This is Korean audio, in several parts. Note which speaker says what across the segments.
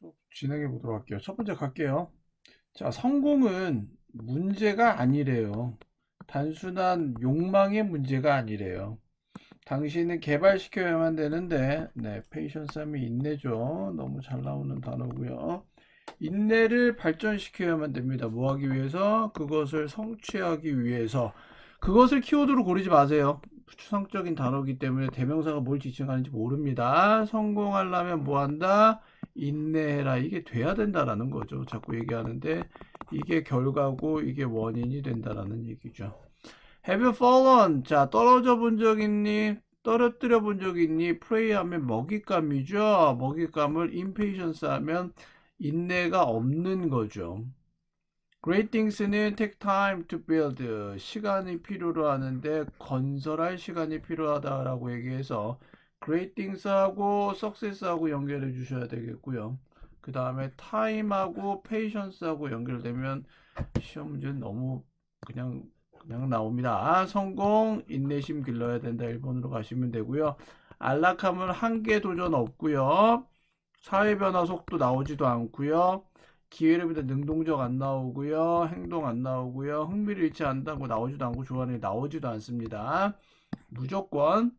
Speaker 1: 수업 진행해 보도록 할게요. 첫 번째 갈게요. 자, 성공은 문제가 아니래요. 단순한 욕망의 문제가 아니래요. 당신은 개발시켜야만 되는데, 네, 페이션스함이 인내죠. 너무 잘 나오는 단어고요. 인내를 발전시켜야만 됩니다. 뭐 하기 위해서? 그것을 성취하기 위해서. 그것을 키워드로 고르지 마세요. 추상적인 단어이기 때문에 대명사가 뭘 지칭하는지 모릅니다. 성공하려면 뭐 한다? 인내해라. 이게 돼야 된다라는 거죠. 자꾸 얘기하는데 이게 결과고 이게 원인이 된다라는 얘기죠. Have you fallen? 자, 떨어져 본 적 있니? 떨어뜨려 본 적 있니? pray 하면 먹잇감이죠. 먹잇감을 impatience 하면 인내가 없는 거죠. Great things는 take time to build. 시간이 필요로 하는데 건설할 시간이 필요하다라고 얘기해서 Great things하고 success하고 연결해 주셔야 되겠고요. 그 다음에 time하고 patience하고 연결되면 시험 문제는 너무 그냥 나옵니다. 성공, 인내심 길러야 된다. 1번으로 가시면 되고요. 안락함은 한계 도전 없고요. 사회변화 속도 나오지도 않고요. 기회를 보다 능동적 안 나오고요. 행동 안 나오고요. 흥미를 잃지 않는다고 나오지도 않고 좋아하는 게 나오지도 않습니다. 무조건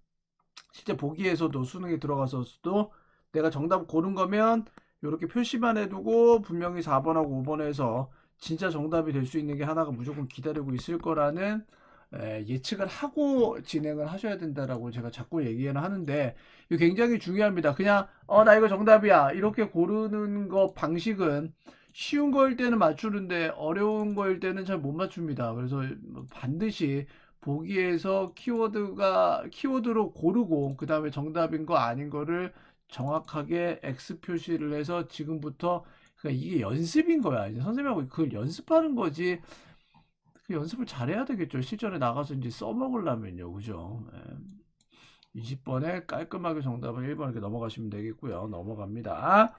Speaker 1: 실제 보기에서도 수능에 들어가서도 내가 정답 고른 거면 이렇게 표시만 해두고 분명히 4번하고 5번에서 진짜 정답이 될 수 있는 게 하나가 무조건 기다리고 있을 거라는 예측을 하고 진행을 하셔야 된다라고 제가 자꾸 얘기는 하는데 이거 굉장히 중요합니다. 그냥 나 이거 정답이야 이렇게 고르는 거 방식은 쉬운 거일 때는 맞추는데 어려운 거일 때는 잘 못 맞춥니다. 그래서 반드시 보기에서 키워드로 고르고 그 다음에 정답인 거 아닌 거를 정확하게 X 표시를 해서 지금부터 그러니까 이게 연습인 거야. 이제 선생님하고 그걸 연습하는 거지. 그 연습을 잘해야 되겠죠. 실전에 나가서 이제 써먹으려면요. 그죠? 20번에 깔끔하게 정답은 1번 이렇게 넘어가시면 되겠고요. 넘어갑니다.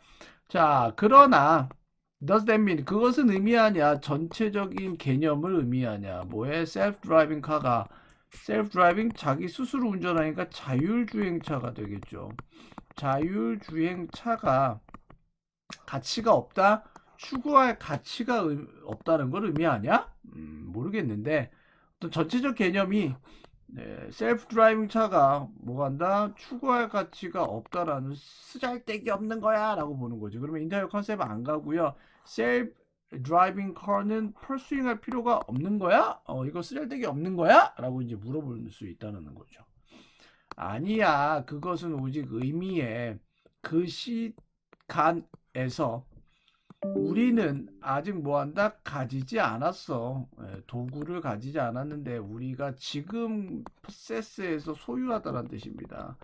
Speaker 1: 자, 그러나 does that mean 그것은 의미하냐? 전체적인 개념을 의미하냐? 뭐에 self-driving car가 self-driving 자기 스스로 운전하니까 자율주행차가 되겠죠. 자율주행차가 가치가 없다? 추구할 가치가 없다는 걸 의미하냐? 모르겠는데 어떤 전체적 개념이 셀프 드라이빙 차가 뭐 한다? 추구할 가치가 없다라는 쓰잘데기 없는 거야 라고 보는 거죠. 그러면 인터넷 컨셉 안 가고요. 셀프 드라이빙 카는 펄스윙 할 필요가 없는 거야? 이거 쓰잘데기 없는 거야? 라고 이제 물어볼 수 있다는 거죠. 아니야. 그것은 오직 의미의 그 시간에서 우리는 아직 뭐한다? 가지지 않았어. 도구를 가지지 않았는데 우리가 지금 포세스에서 소유하다는 뜻입니다.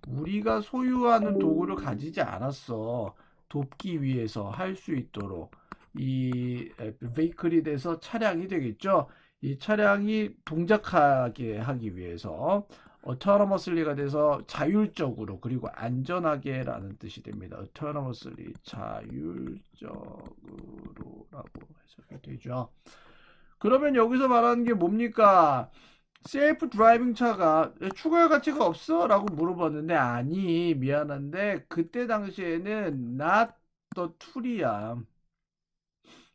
Speaker 1: 우리가 소유하는 도구를 가지지 않았어. 돕기 위해서 할 수 있도록 이 베이클이 돼서 차량이 되겠죠. 이 차량이 동작하게 하기 위해서 autonomously가 돼서 자율적으로 그리고 안전하게라는 뜻이 됩니다. autonomously 자율적으로라고 해석이 되죠. 그러면 여기서 말하는 게 뭡니까? 셀프 드라이빙 차가 추가할 가치가 없어? 라고 물어봤는데 아니 미안한데 그때 당시에는 not the tool이야.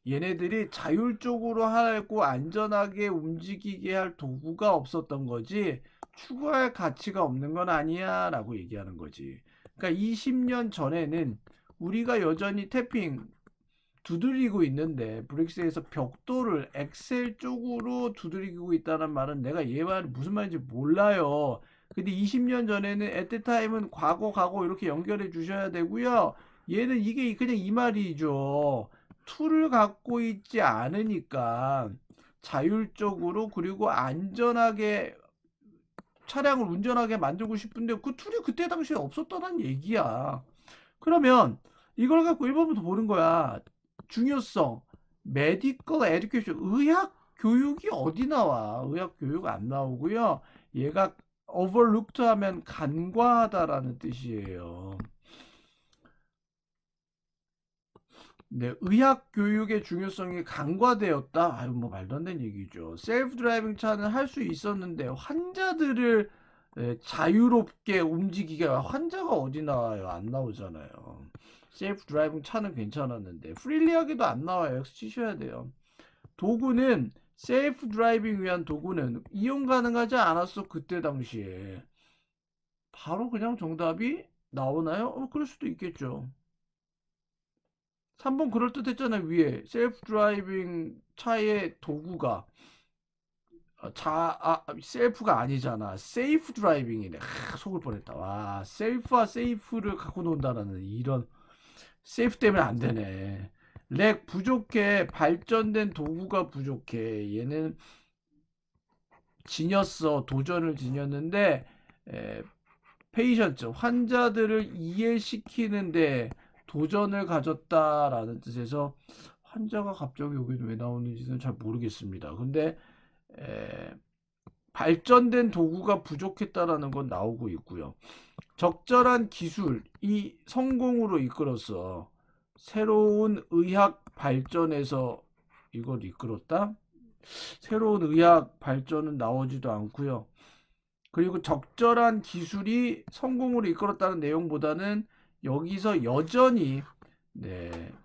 Speaker 1: 얘네들이 자율적으로 하고 안전하게 움직이게 할 도구가 없었던 거지 추구할 가치가 없는 건 아니야 라고 얘기하는 거지. 그러니까 20년 전에는 우리가 여전히 태핑 두드리고 있는데 브릭스에서 벽돌을 엑셀 쪽으로 두드리고 있다는 말은 내가 얘 말 무슨 말인지 몰라요. 근데 20년 전에는 at the time은 과거 이렇게 연결해 주셔야 되고요. 얘는 이게 그냥 이 말이죠. 툴을 갖고 있지 않으니까 자율적으로 그리고 안전하게 차량을 운전하게 만들고 싶은데 그 툴이 그때 당시에 없었다는 얘기야. 그러면 이걸 갖고 1번부터 보는 거야. 중요성, 메디컬 에듀케이션, 의학 교육이 어디 나와? 의학 교육 안 나오고요. 얘가 overlooked 하면 간과하다라는 뜻이에요. 네, 의학 교육의 중요성이 간과되었다. 아유, 뭐 말도 안 되는 얘기죠. 셀프 드라이빙 차는 할 수 있었는데 환자들을 자유롭게 움직이게 환자가 어디 나와요? 안 나오잖아요. 셀프 드라이빙 차는 괜찮았는데 프릴리하게도 안 나와요. X 치셔야 돼요. 도구는 셀프 드라이빙 위한 도구는 이용 가능하지 않았어. 그때 당시에 바로 그냥 정답이 나오나요? 그럴 수도 있겠죠. 3번 그럴듯했잖아요. 위에 셀프 드라이빙 차의 도구가 셀프가 아니잖아. 세이프 드라이빙이네. 속을 뻔했다. 와, 셀프와 세이프를 갖고 논다라는 이런 세이프 때문에 안 되네. 렉 부족해. 발전된 도구가 부족해. 얘는 지녔어. 도전을 지녔는데 페이션트 환자들을 이해시키는데 도전을 가졌다라는 뜻에서 환자가 갑자기 여기는 왜 나오는지는 잘 모르겠습니다. 근데 발전된 도구가 부족했다라는 건 나오고 있고요. 적절한 기술이 성공으로 이끌었어. 새로운 의학 발전에서 이걸 이끌었다? 새로운 의학 발전은 나오지도 않고요. 그리고 적절한 기술이 성공으로 이끌었다는 내용보다는 여기서 여전히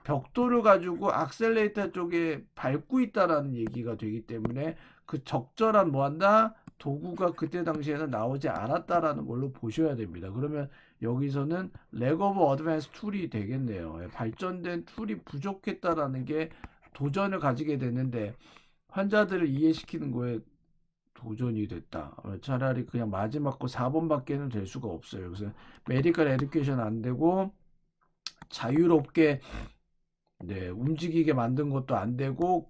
Speaker 1: 벽돌을 가지고 악셀레이터 쪽에 밟고 있다라는 얘기가 되기 때문에 그 적절한 뭐한다? 도구가 그때 당시에는 나오지 않았다라는 걸로 보셔야 됩니다. 그러면 여기서는 leg of advanced 툴이 되겠네요. 발전된 툴이 부족했다라는 게 도전을 가지게 되는데 환자들을 이해시키는 거에 도전이 됐다. 차라리 그냥 마지막 거 4번밖에는 될 수가 없어요. 그래서 메디컬 에듀케이션 안 되고 자유롭게 움직이게 만든 것도 안 되고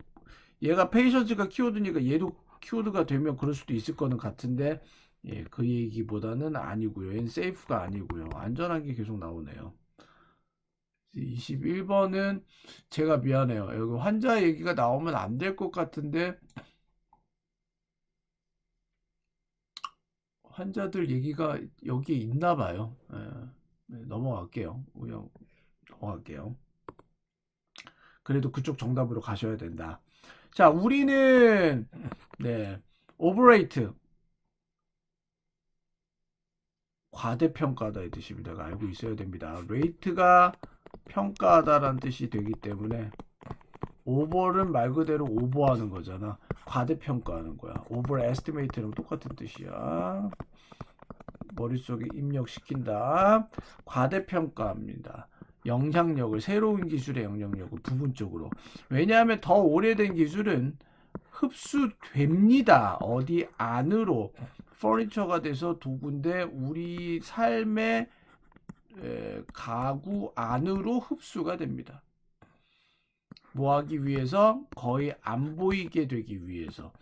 Speaker 1: 얘가 페이션트가 키워드니까 얘도 키워드가 되면 그럴 수도 있을 거는 같은데 그 얘기보다는 아니고요. 얘는 세이프가 아니고요. 안전한 게 계속 나오네요. 21번은 제가 미안해요. 여기 환자 얘기가 나오면 안 될 것 같은데 환자들 얘기가 여기에 있나 봐요. 넘어갈게요. 그냥 넘어갈게요. 그래도 그쪽 정답으로 가셔야 된다. 자, 우리는 오버레이트 과대평가다의 뜻입니다. 알고 있어야 됩니다. 레이트가 평가하다라는 뜻이 되기 때문에 오버는 말 그대로 오버하는 거잖아. 과대평가하는 거야. 오버 에스티메이트랑 똑같은 뜻이야. 머릿속에 입력시킨다. 과대평가합니다. 영향력을 새로운 기술의 영향력을 부분적으로. 왜냐하면 더 오래된 기술은 흡수됩니다. 어디 안으로 퍼니처가 돼서 도구인데 우리 삶의 가구 안으로 흡수가 됩니다. 뭐 하기 위해서? 거의 안 보이게 되기 위해서.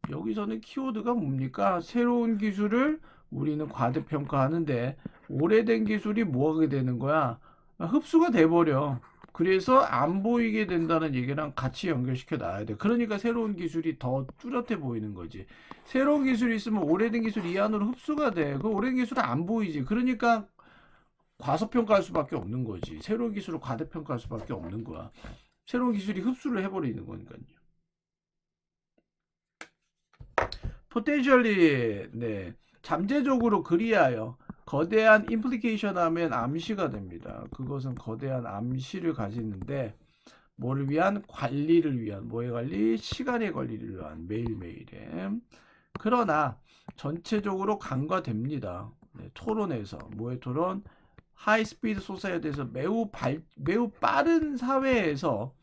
Speaker 1: 여기서는 키워드가 뭡니까? 새로운 기술을 우리는 과대평가하는데 오래된 기술이 뭐 하게 되는 거야? 흡수가 돼버려. 그래서 안 보이게 된다는 얘기랑 같이 연결시켜 놔야 돼. 그러니까 새로운 기술이 더 뚜렷해 보이는 거지. 새로운 기술이 있으면 오래된 기술이 이 안으로 흡수가 돼. 그 오래된 기술은 안 보이지. 그러니까 과소평가할 수밖에 없는 거지. 새로운 기술을 과대평가할 수밖에 없는 거야. 새로운 기술이 흡수를 해버리는 거니까요. 포텐셜리 잠재적으로 그리하여 거대한 임플리케이션 하면 암시가 됩니다. 그것은 거대한 암시를 가지는데 뭐를 위한? 관리를 위한. 뭐의 관리? 시간의 관리를 위한. 매일매일의. 그러나 전체적으로 간과됩니다. 토론에서. 뭐의 토론? 하이스피드 소사이어티에서 매우 빠른 사회에서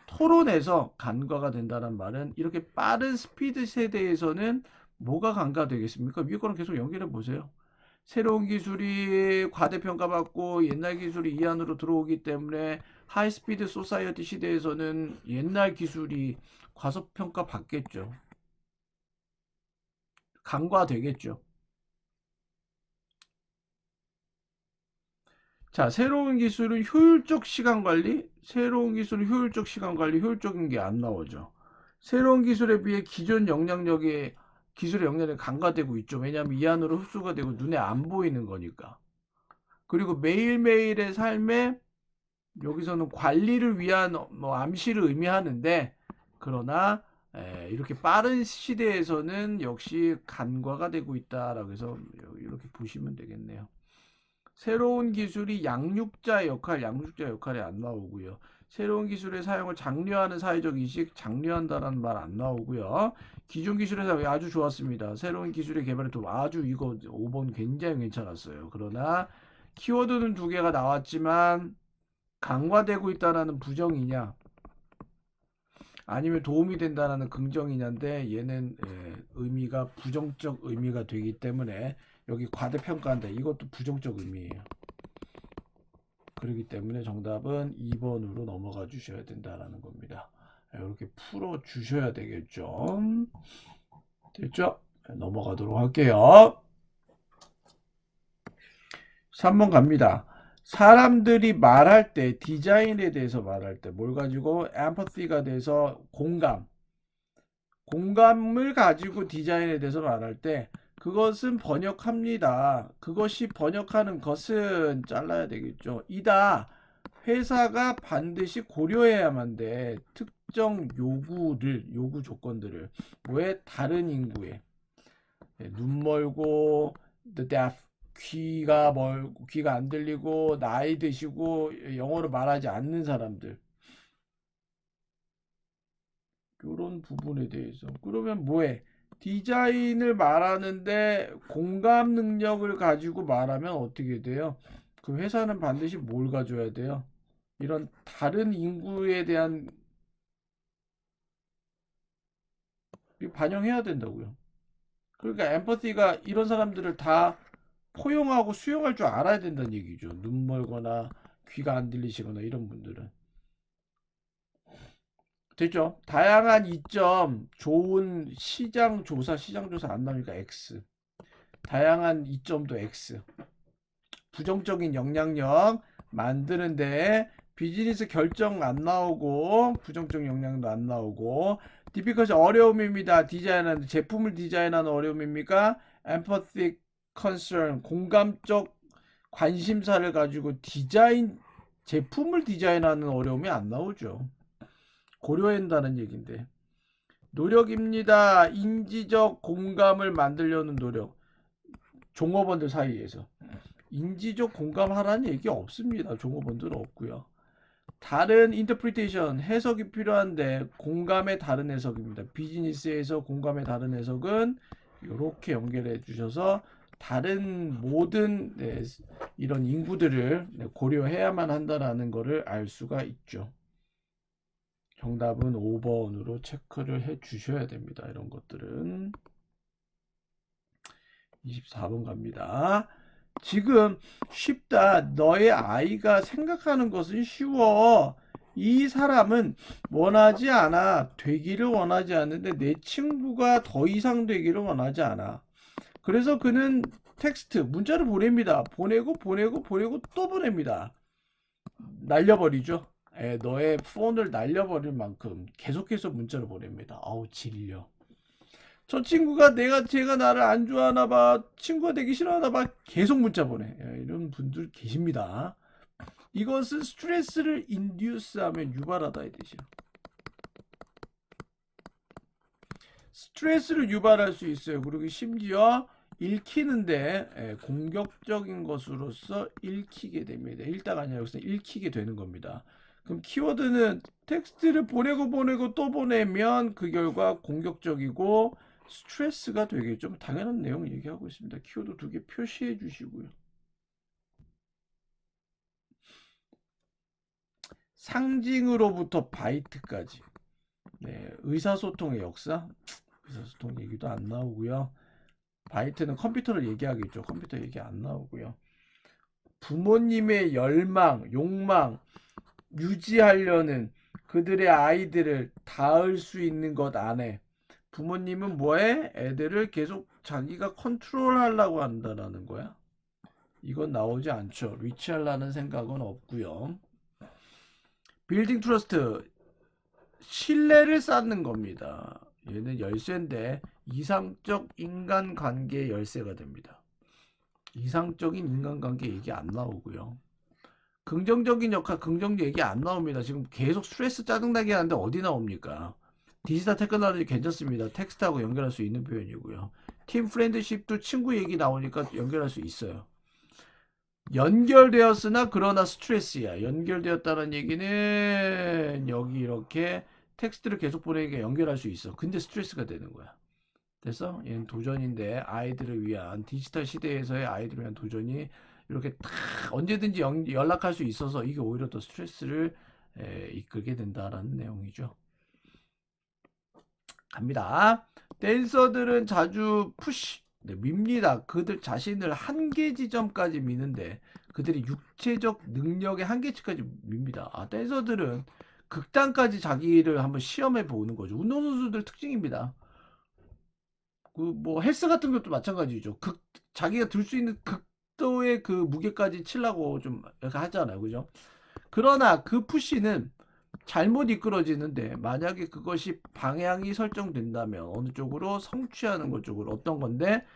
Speaker 1: 토론에서 간과가 된다는 말은 이렇게 빠른 스피드 세대에서는 뭐가 간과되겠습니까? 위에 거랑 계속 연결해 보세요. 새로운 기술이 과대평가받고 옛날 기술이 이 안으로 들어오기 때문에 하이스피드 소사이어티 시대에서는 옛날 기술이 과소평가 받겠죠. 간과되겠죠. 자, 새로운 기술은 효율적 시간 관리, 새로운 기술은 효율적 시간 관리, 효율적인 게 안 나오죠. 새로운 기술에 비해 기존 기술의 영향력이 간과되고 있죠. 왜냐하면 이 안으로 흡수가 되고 눈에 안 보이는 거니까. 그리고 매일매일의 삶에 여기서는 관리를 위한 암시를 의미하는데 그러나 이렇게 빠른 시대에서는 역시 간과가 되고 있다라고 해서 이렇게 보시면 되겠네요. 새로운 기술이 양육자 역할이 안 나오고요. 새로운 기술의 사용을 장려하는 사회적 인식, 장려한다라는 말 안 나오고요. 기존 기술의 사용이 아주 좋았습니다. 새로운 기술의 개발에 도 아주 이거 5번 굉장히 괜찮았어요. 그러나 키워드는 두 개가 나왔지만 강화되고 있다라는 부정이냐 아니면 도움이 된다는 긍정이냐인데 얘는 의미가 부정적 의미가 되기 때문에 여기 과대평가한다. 이것도 부정적 의미예요. 그렇기 때문에 정답은 2번으로 넘어가 주셔야 된다라는 겁니다. 이렇게 풀어 주셔야 되겠죠. 됐죠? 넘어가도록 할게요. 3번 갑니다. 사람들이 말할 때 디자인에 대해서 말할 때 뭘 가지고 empathy가 돼서 공감을 가지고 디자인에 대해서 말할 때 그것은 번역합니다. 그것이 번역하는 것은 잘라야 되겠죠. 이다. 회사가 반드시 고려해야만 돼. 특정 요구 조건들을. 왜? 다른 인구에. 눈 멀고, the deaf, 귀가 멀고, 귀가 안 들리고, 나이 드시고, 영어를 말하지 않는 사람들. 이런 부분에 대해서. 그러면 뭐해? 디자인을 말하는데 공감 능력을 가지고 말하면 어떻게 돼요? 그 회사는 반드시 뭘 가져야 돼요? 이런 다른 인구에 대한 반영해야 된다고요. 그러니까 엠퍼티가 이런 사람들을 다 포용하고 수용할 줄 알아야 된다는 얘기죠. 눈 멀거나 귀가 안 들리시거나 이런 분들은. 됐죠? 다양한 이점, 좋은 시장 조사 안 나오니까 X. 다양한 이점도 X. 부정적인 영향력 만드는데 비즈니스 결정 안 나오고 부정적 영향도 안 나오고 디피컬시 어려움입니다. 디자인하는 제품을 디자인하는 어려움입니까? empathic concern 공감적 관심사를 가지고 제품을 디자인하는 어려움이 안 나오죠. 고려해야 한다는 얘기인데 노력입니다. 인지적 공감을 만들려는 노력. 종업원들 사이에서 인지적 공감하라는 얘기 없습니다. 종업원들은 없고요. 다른 인터프리테이션 해석이 필요한데 공감의 다른 해석입니다. 비즈니스에서 공감의 다른 해석은 이렇게 연결해 주셔서 다른 모든 이런 인구들을 고려해야만 한다는 것을 알 수가 있죠. 정답은 5번으로 체크를 해 주셔야 됩니다. 이런 것들은 24번 갑니다. 지금 쉽다. 너의 아이가 생각하는 것은 쉬워. 이 사람은 원하지 않아. 되기를 원하지 않는데 내 친구가 더 이상 되기를 원하지 않아. 그래서 그는 텍스트, 문자를 보냅니다. 보내고 또 보냅니다. 날려버리죠. 너의 폰을 날려버릴 만큼 계속해서 문자를 보냅니다. 아우 질려. 저 친구가 제가 나를 안 좋아하나 봐. 친구가 되기 싫어하나 봐. 계속 문자 보내. 이런 분들 계십니다. 이것은 스트레스를 인듀스하면 유발하다 이 뜻이야. 스트레스를 유발할 수 있어요. 그리고 심지어 읽히는데 공격적인 것으로서 읽히게 됩니다. 읽다가 아니라 여기서 읽히게 되는 겁니다. 그럼 키워드는 텍스트를 보내고 또 보내면 그 결과 공격적이고 스트레스가 되겠죠. 당연한 내용 얘기하고 있습니다. 키워드 2개 표시해 주시고요. 상징으로부터 바이트까지. 의사소통의 역사. 의사소통 얘기도 안 나오고요. 바이트는 컴퓨터를 얘기하겠죠. 컴퓨터 얘기 안 나오고요. 부모님의 열망, 욕망 유지하려는 그들의 아이들을 닿을 수 있는 것 안에 부모님은 뭐해? 애들을 계속 자기가 컨트롤하려고 한다라는 거야. 이건 나오지 않죠. 리치하려는 생각은 없고요. 빌딩 트러스트 신뢰를 쌓는 겁니다. 얘는 열쇠인데 이상적 인간관계 열쇠가 됩니다. 이상적인 인간관계 얘기 안 나오고요. 긍정적인 역할, 긍정적 얘기 안 나옵니다. 지금 계속 스트레스 짜증나게 하는데 어디 나옵니까? 디지털 테크놀로지 괜찮습니다. 텍스트하고 연결할 수 있는 표현이고요. 팀 프렌드십도 친구 얘기 나오니까 연결할 수 있어요. 연결되었으나 그러나 스트레스야. 연결되었다는 얘기는 여기 이렇게 텍스트를 계속 보내니까 연결할 수 있어. 근데 스트레스가 되는 거야. 됐어? 얘는 도전인데 아이들을 위한 디지털 시대에서의 아이들을 위한 도전이 이렇게 탁 언제든지 연락할 수 있어서 이게 오히려 더 스트레스를 이끌게 된다라는 내용이죠. 갑니다. 댄서들은 자주 밉니다. 그들 자신을 한계 지점까지 미는데 그들이 육체적 능력의 한계치까지 밉니다. 댄서들은 극단까지 자기를 한번 시험해 보는 거죠. 운동선수들 특징입니다. 뭐 헬스 같은 것도 마찬가지죠. 자기가 들 수 있는 극도의 그 무게까지 치려고 좀 이렇게 하잖아요. 그죠? 그러나 그 푸시는 잘못 이끌어지는데 만약에 그것이 방향이 설정된다면 어느 쪽으로 성취하는 것 쪽으로 어떤 건데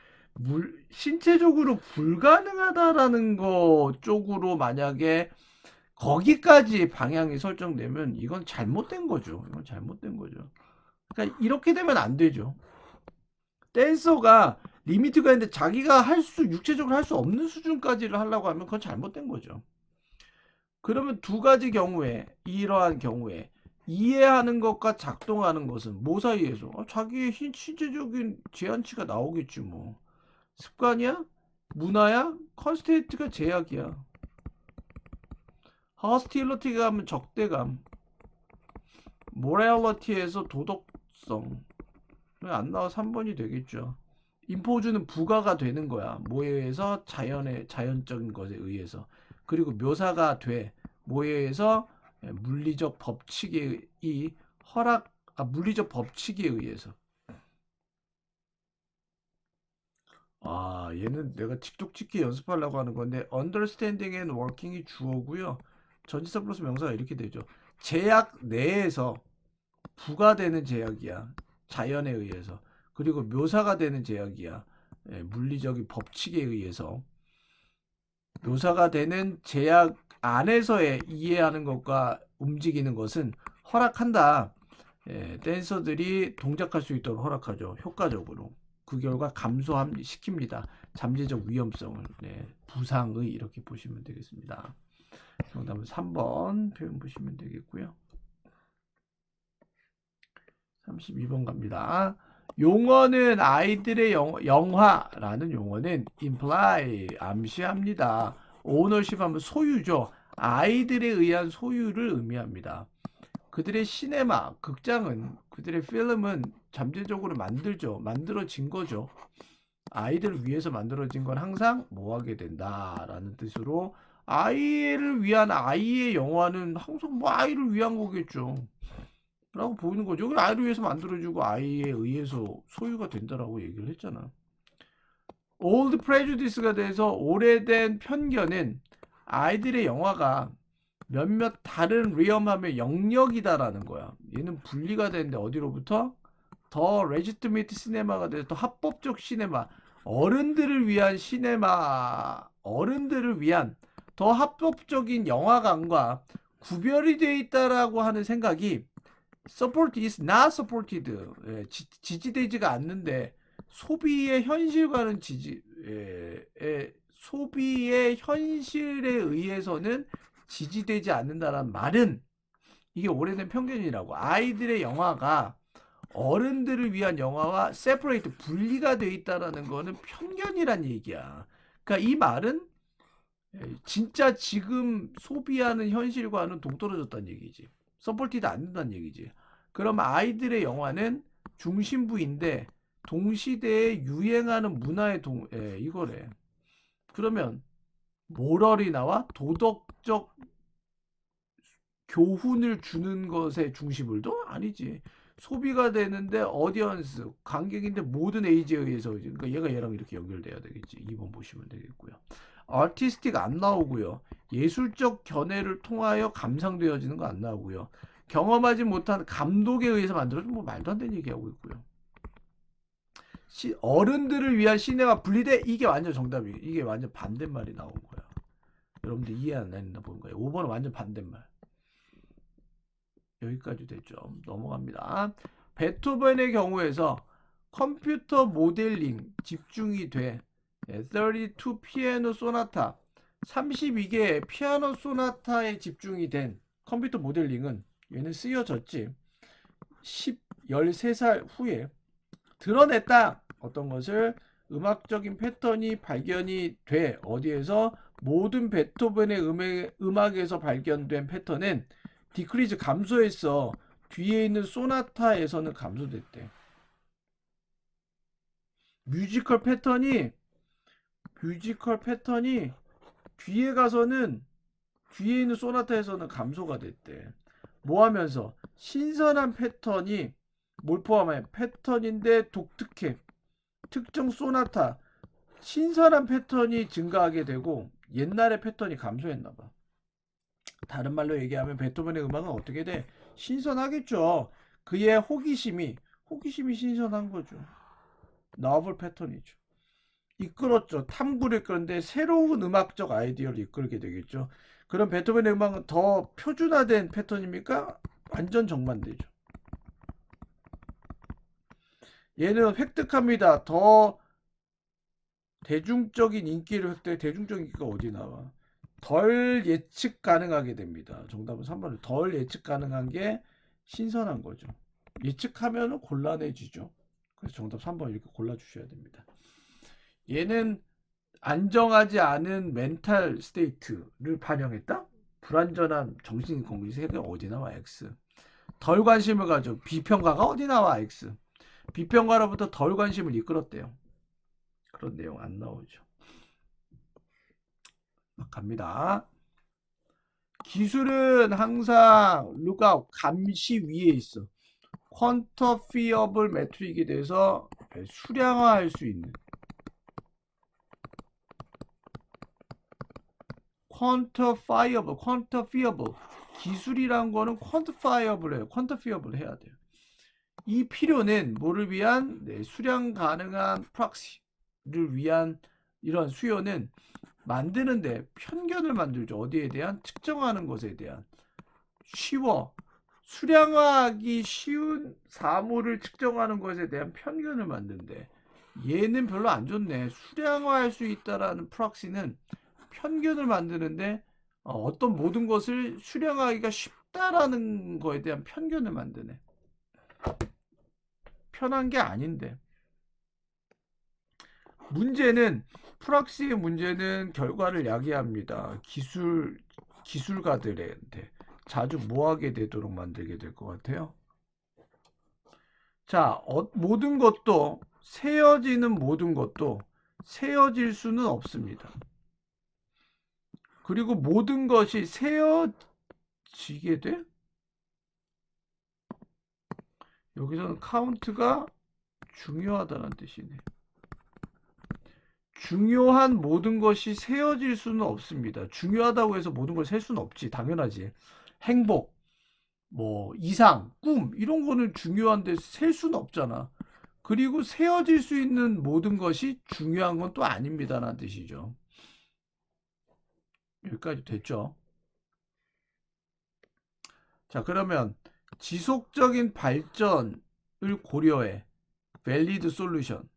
Speaker 1: 신체적으로 불가능하다라는 것 쪽으로 만약에 거기까지 방향이 설정되면 이건 잘못된 거죠. 이건 잘못된 거죠. 그러니까 이렇게 되면 안 되죠. 댄서가 리미트가 있는데 자기가 육체적으로 할 수 없는 수준까지를 하려고 하면 그건 잘못된 거죠. 그러면 두 가지 경우에 이러한 경우에 이해하는 것과 작동하는 것은 뭐 사이에서 자기의 신체적인 제한치가 나오겠지 뭐. 습관이야? 문화야? 컨스테이트가 제약이야. 허스틸러티가 하면 적대감. 모랄러티에서 도덕성. 안 나와 3번이 되겠죠. 임포주는 부가가 되는 거야. 뭐에 의해서? 자연적인 것에 의해서. 그리고 묘사가 돼. 뭐에 의해서? 물리적 법칙에 물리적 법칙에 의해서. 얘는 내가 틱톡 찍기 연습하려고 하는 건데 understanding and working이 주어고요. 전치사 플러스 명사가 이렇게 되죠. 제약 내에서 부가되는 제약이야. 자연에 의해서. 그리고 묘사가 되는 제약이야. 물리적인 법칙에 의해서. 묘사가 되는 제약 안에서의 이해하는 것과 움직이는 것은 허락한다. 댄서들이 동작할 수 있도록 허락하죠. 효과적으로. 그 결과 감소시킵니다. 잠재적 위험성을. 부상의 이렇게 보시면 되겠습니다. 정답은 3번 표현 보시면 되겠고요. 32번 갑니다. 용어는 아이들의 영화라는 용어는 imply 암시합니다. ownership 하면 소유죠. 아이들에 의한 소유를 의미합니다. 그들의 시네마, 극장은 그들의 필름은 잠재적으로 만들어진 거죠. 아이들을 위해서 만들어진 건 항상 뭐 하게 된다라는 뜻으로 아이를 위한 아이의 영화는 항상 뭐 아이를 위한 거겠죠. 라고 보이는 거죠. 여기 아이를 위해서 만들어지고 아이에 의해서 소유가 된다라고 얘기를 했잖아. Old Prejudice가 돼서 오래된 편견은 아이들의 영화가 몇몇 다른 리엄함의 영역이다라는 거야. 얘는 분리가 되는데 어디로부터? 더 레지트미트 시네마가 돼서 더 합법적 시네마. 어른들을 위한 시네마, 어른들을 위한 더 합법적인 영화관과 구별이 되어 있다라고 하는 생각이 support is not supported. 지지되지가 않는데 소비의 현실과는 소비의 현실에 의해서는 지지되지 않는다라는 말은 이게 오래된 편견이라고. 아이들의 영화가 어른들을 위한 영화와 separate 분리가 되어 있다라는 거는 편견이란 얘기야. 그러니까 이 말은 진짜 지금 소비하는 현실과는 동떨어졌다는 얘기지. 서포티드 안 된다는 얘기지. 그럼 아이들의 영화는 중심부인데 동시대에 유행하는 문화의 이거래. 그러면 모럴이 나와 도덕적 교훈을 주는 것에 중심을 둬? 아니지. 소비가 되는데 어디언스, 관객인데 모든 에이지에 의해서 그러니까 얘가 얘랑 이렇게 연결돼야 되겠지. 2번 보시면 되겠고요. 아티스틱 안 나오고요. 예술적 견해를 통하여 감상되어지는 거 안 나오고요. 경험하지 못한 감독에 의해서 만들어진 뭐 말도 안 되는 얘기하고 있고요. 어른들을 위한 시네마 분리돼? 이게 완전 정답이에요. 이게 완전 반대말이 나온 거야. 여러분들 이해 안 했나 보는 거예요. 5번은 완전 반대말. 여기까지 됐죠. 넘어갑니다. 베토벤의 경우에서 컴퓨터 모델링 집중이 돼. 32 피아노 소나타 32개의 피아노 소나타에 집중이 된 컴퓨터 모델링은 얘는 쓰여졌지. 13살 후에 드러냈다. 어떤 것을 음악적인 패턴이 발견이 돼. 어디에서? 모든 베토벤의 음악에서 발견된 패턴은 디크리즈 감소했어. 뒤에 있는 소나타에서는 감소됐대. 뮤지컬 패턴이 뒤에 가서는 뒤에 있는 소나타에서는 감소가 됐대. 뭐 하면서? 신선한 패턴이 뭘 포함해? 패턴인데 독특해. 특정 소나타 신선한 패턴이 증가하게 되고 옛날의 패턴이 감소했나봐. 다른 말로 얘기하면 베토벤의 음악은 어떻게 돼? 신선하겠죠. 그의 호기심이 신선한 거죠. 너블 패턴이죠. 이끌었죠. 탐구를 이끌었는데 새로운 음악적 아이디어를 이끌게 되겠죠. 그럼 베토벤의 음악은 더 표준화된 패턴입니까? 완전 정반대죠. 얘는 획득합니다. 더 대중적인 인기를 획득해. 대중적인 인기가 어디 나와? 덜 예측 가능하게 됩니다. 정답은 3번을 덜 예측 가능한 게 신선한 거죠. 예측하면 곤란해지죠. 그래서 정답 3번 이렇게 골라주셔야 됩니다. 얘는 안정하지 않은 멘탈 스테이트를 반영했다? 불완전한 정신 건강 세계가 어디 나와? X. 덜 관심을 가져. 비평가가 어디 나와? X. 비평가로부터 덜 관심을 이끌었대요. 그런 내용 안 나오죠. 막 갑니다. 기술은 항상 lookout, 감시 위에 있어. quantifiable metric에 대해서 수량화할 수 있는 quantifiable 기술이란 거는 quantifiable 해야 돼요. 이 필요는 뭐를 위한? 수량 가능한 프락시를 위한 이런 수요는 만드는데 편견을 만들죠. 어디에 대한? 측정하는 것에 대한. 쉬워. 수량화하기 쉬운 사물을 측정하는 것에 대한 편견을 만든대. 얘는 별로 안 좋네. 수량화할 수 있다라는 프락시는 편견을 만드는데 어떤 모든 것을 수량하기가 쉽다라는 거에 대한 편견을 만드네. 편한 게 아닌데. 문제는 프락시의 문제는 결과를 야기합니다. 기술가들한테 자주 뭐하게 되도록 만들게 될 것 같아요. 자, 모든 것도 세어지는 모든 것도 세어질 수는 없습니다. 그리고 모든 것이 세어지게 돼? 여기서는 카운트가 중요하다는 뜻이네. 중요한 모든 것이 세어질 수는 없습니다. 중요하다고 해서 모든 걸 셀 수는 없지. 당연하지. 행복, 뭐 이상, 꿈 이런 거는 중요한데 셀 수는 없잖아. 그리고 세어질 수 있는 모든 것이 중요한 건 또 아닙니다라는 뜻이죠. 여기까지 됐죠? 자, 그러면 지속적인 발전을 고려해. valid solution.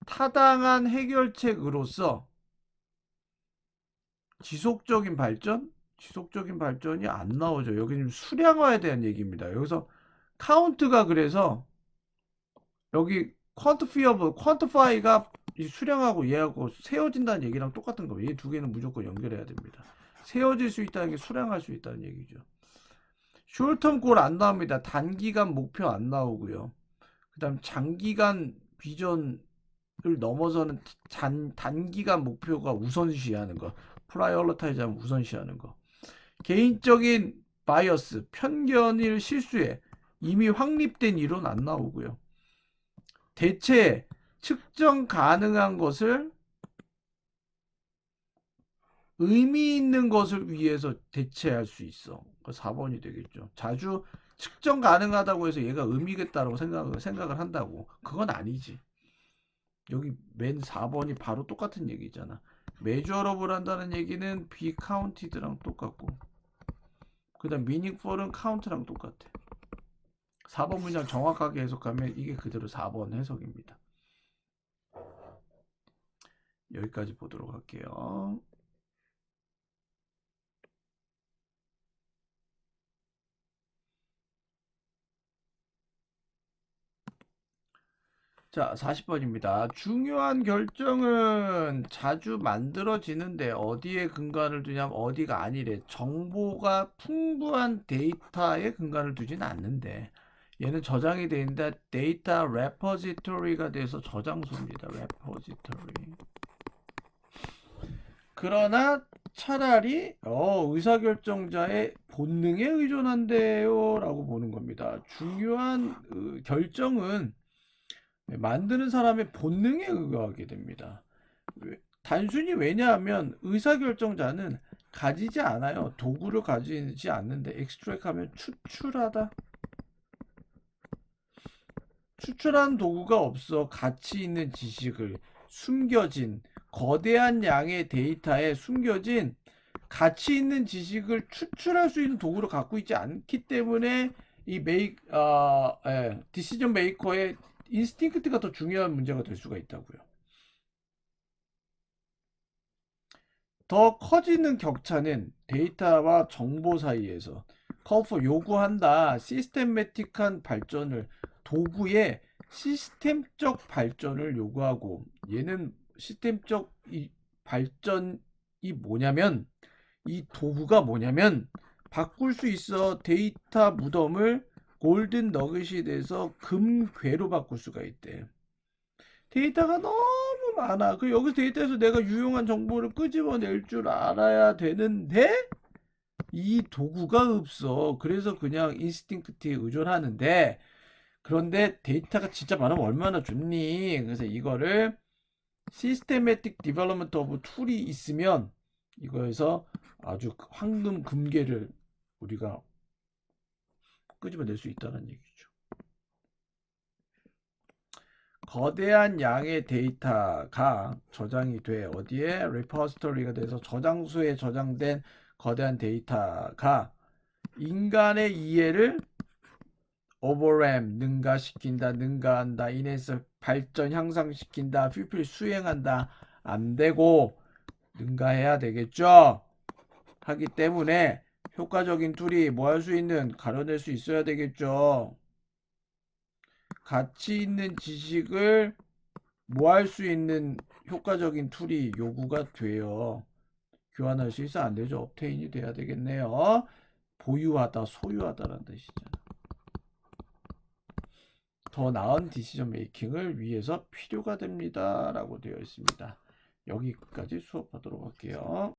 Speaker 1: 타당한 해결책으로서 지속적인 발전? 지속적인 발전이 안 나오죠. 여기는 수량화에 대한 얘기입니다. 여기서 카운트가 그래서 여기 quantify가 수량하고 얘하고 세워진다는 얘기랑 똑같은 거예요. 이 두 개는 무조건 연결해야 됩니다. 세워질 수 있다는 게 수량할 수 있다는 얘기죠. 숄텀 골 안 나옵니다. 단기간 목표 안 나오고요. 그 다음 장기간 비전을 넘어서는 단기간 목표가 우선시하는 거. 프라이어러타이즈하면 우선시하는 거. 개인적인 바이어스, 편견을 실수해. 이미 확립된 이론 안 나오고요. 대체 측정 가능한 것을 의미 있는 것을 위해서 대체할 수 있어. 4번이 되겠죠. 자주 측정 가능하다고 해서 얘가 의미가 있다고 생각을 한다고. 그건 아니지. 여기 맨 4번이 바로 똑같은 얘기잖아. measurable 한다는 얘기는 be counted랑 똑같고 그 다음 meaningful은 count랑 똑같아. 4번 문장 정확하게 해석하면 이게 그대로 4번 해석입니다. 여기까지 보도록 할게요. 자, 40번입니다. 중요한 결정은 자주 만들어지는데 어디에 근간을 두냐면 어디가 아니래. 정보가 풍부한 데이터에 근간을 두진 않는데 얘는 저장이 되어 있는데 데이터 레포지토리가 돼서 저장소입니다. 레포지토리. 그러나 차라리 의사결정자의 본능에 의존한대요 라고 보는 겁니다. 중요한 결정은 만드는 사람의 본능에 의거하게 됩니다. 단순히 왜냐하면 의사결정자는 가지지 않아요. 도구를 가지지 않는데 extract하면 추출하다. 추출한 도구가 없어 가치 있는 지식을 숨겨진 거대한 양의 데이터에 숨겨진 가치 있는 지식을 추출할 수 있는 도구를 갖고 있지 않기 때문에 이 디시전 메이커의 인스팅크트가 더 중요한 문제가 될 수가 있다고요. 더 커지는 격차는 데이터와 정보 사이에서 요구한다. 시스템매틱한 발전을 도구의 시스템적 발전을 요구하고 얘는 시스템적 발전이 뭐냐면 이 도구가 뭐냐면 바꿀 수 있어. 데이터 무덤을 골든 너겟이 돼서 금괴로 바꿀 수가 있대. 데이터가 너무 많아. 그 여기서 데이터에서 내가 유용한 정보를 끄집어낼 줄 알아야 되는데 이 도구가 없어. 그래서 그냥 인스팅크트에 의존하는데 그런데 데이터가 진짜 많으면 얼마나 좋니? 그래서 이거를 시스테매틱 디벨롭먼트 오브 툴이 있으면 이거에서 아주 황금 금괴를 우리가 끄집어낼 수 있다는 얘기죠. 거대한 양의 데이터가 저장이 돼 어디에 리포지토리가 돼서 저장소에 저장된 거대한 데이터가 인간의 이해를 오버램 능가시킨다, 능가한다, 인해서 발전 향상시킨다, 퓨필 수행한다 안 되고 능가해야 되겠죠. 하기 때문에 효과적인 툴이 뭐 할 수 있는 가려낼 수 있어야 되겠죠. 가치 있는 지식을 뭐 할 수 있는 효과적인 툴이 요구가 돼요. 교환할 수 있어 안 되죠. 업테인이 돼야 되겠네요. 보유하다, 소유하다라는 뜻이잖아. 더 나은 디시전 메이킹을 위해서 필요가 됩니다. 라고 되어 있습니다. 여기까지 수업하도록 할게요.